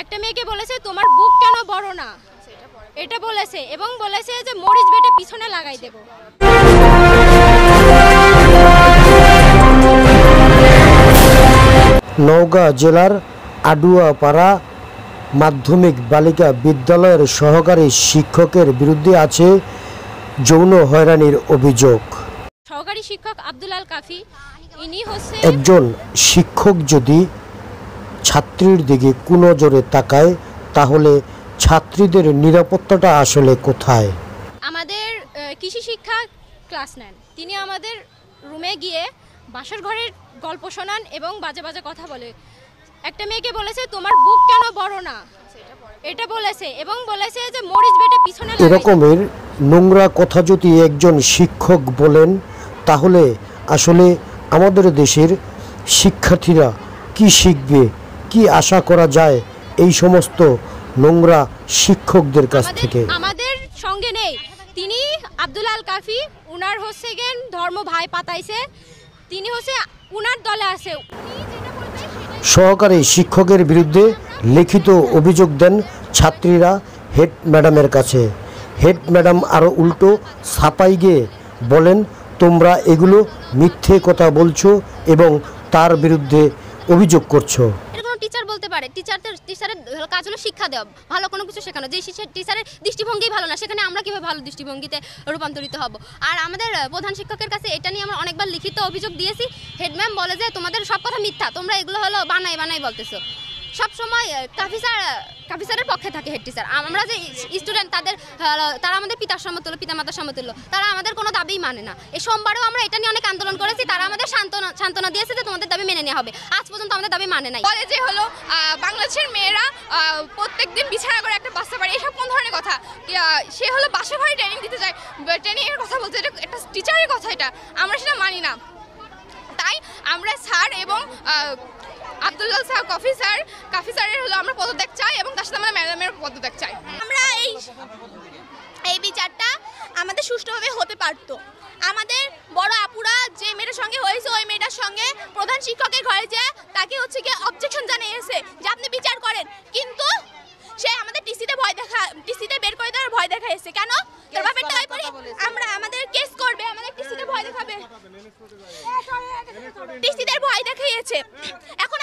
একটা মেয়েকে বলেছে তোমার বুক কেন বড় না, এটা বলেছে এবং বলেছে যে মরিচ বেটে পিছনে লাগাই দেব। নওগাঁ জেলার আডুয়াপাড়া মাধ্যমিক বালিকা বিদ্যালয়ের সহকারী শিক্ষকের বিরুদ্ধে আছে যৌন হয়রানির অভিযোগ। সহকারী শিক্ষক আব্দুল আল কাফি, ইনি হচ্ছে একজন শিক্ষক যদি ছাত্রীর দিকে কুনজরে তাকায় তাহলে ছাত্রীদের নিরাপত্তাটা আসলে কোথায়? আমাদের কৃষি শিক্ষা ক্লাস নেন, তিনি আমাদের রুমে গিয়ে বাসর ঘরের গল্প শোনান এবং বাজে বাজে কথা বলে। একটা মেয়েকে বলেছে তোমার বুক কেন বড় না, এটা বলেছে এবং বলেছে যে মরিচ বেটে পিছনে লাগাই দেব। এরকমের নোংরা কথা যদি একজন শিক্ষক বলেন তাহলে আসলে আমাদের দেশের শিক্ষার্থীরা কি শিখবে, কি আশা করা যায় এই সমস্ত নোংরা শিক্ষকদের কাছ থেকে? আমাদের সঙ্গে নেই তিনি আব্দুল আল কাফি, উনার হচ্ছে গেন ধর্ম ভাই পাতাইছে, তিনি হচ্ছে উনার দলে আছে। সহকারী শিক্ষকের বিরুদ্ধে লিখিত অভিযোগ দেন ছাত্রীরা হেড ম্যাডামের কাছে। হেড ম্যাডাম আরও উল্টো ছাপাই গিয়ে বলেন তোমরা এগুলো মিথ্যে কথা বলছো এবং তার বিরুদ্ধে অভিযোগ করছো। টিচার বলতে পারে টিচারের কাজ হলো শিক্ষা দেওয়া, ভালো কোনো কিছু শেখানো। যে টিচারের দৃষ্টিভঙ্গি ভালো না, সেখানে আমরা কীভাবে ভালো দৃষ্টিভঙ্গিতে রূপান্তরিত হব? আর আমাদের প্রধান শিক্ষকের কাছে এটা নিয়ে আমরা অনেকবার লিখিত অভিযোগ দিয়েছি। হেড ম্যাম বলে যে তোমাদের সব কথা মিথ্যা, তোমরা এগুলো হলো বানাই বানাই বলতেছো। সবসময় কাফি স্যারের পক্ষে থাকে হেড টিচার। আমরা যে স্টুডেন্ট তারা আমাদের পিতামাতার সমতুল্য, তারা আমাদের কোনো দাবিই মানে না। এই সোমবারেও আমরা এটা নিয়ে অনেক আন্দোলন করেছি, তারা আমাদের সান্ত্বনা দিয়েছে যে তোমাদের দাবি মেনে নেওয়া হবে। আজ পর্যন্ত আমাদের দাবি মানে নাই। বলে যে হলো বাংলাদেশের মেয়েরা প্রত্যেকদিন বিছানা করে একটা বাচ্চা পারে, এসব কোন ধরনের কথা? সে হলো বাসা বাড়ি ট্রেনিং দিতে যায়, ট্রেনিংয়ের কথা বলতে, এটা একটা টিচারের কথা, এটা আমরা সেটা মানি না। তাই আমরা স্যার এবং আব্দুল্লাহ স্যার কাফি স্যারের হলো আমরা পদত্যাগ চাই এবং তার সাথে আমরা ম্যাডামের পদত্যাগ চাই। আমরা এই বিচারটা আমাদের সুষ্ঠুভাবে হতে পারতো। আমাদের বড় আপুরা যে মেয়েটার সঙ্গে হয়েছে, ওই মেয়েটার সঙ্গে প্রধান শিক্ষকের ঘরে যে তাকে হচ্ছে গিয়ে অবজেকশন জানিয়েছে যে আপনি বিচার করেন, কিন্তু সে আমাদের টিসিতে বের করে দেওয়ার ভয় দেখাইছে। কেন? তার ব্যাপারটা আমরা আমাদের কেস করবে, আমাদের টিসিতে ভয় দেখাবে, টিসিতে ভয় দেখাইছে। এখন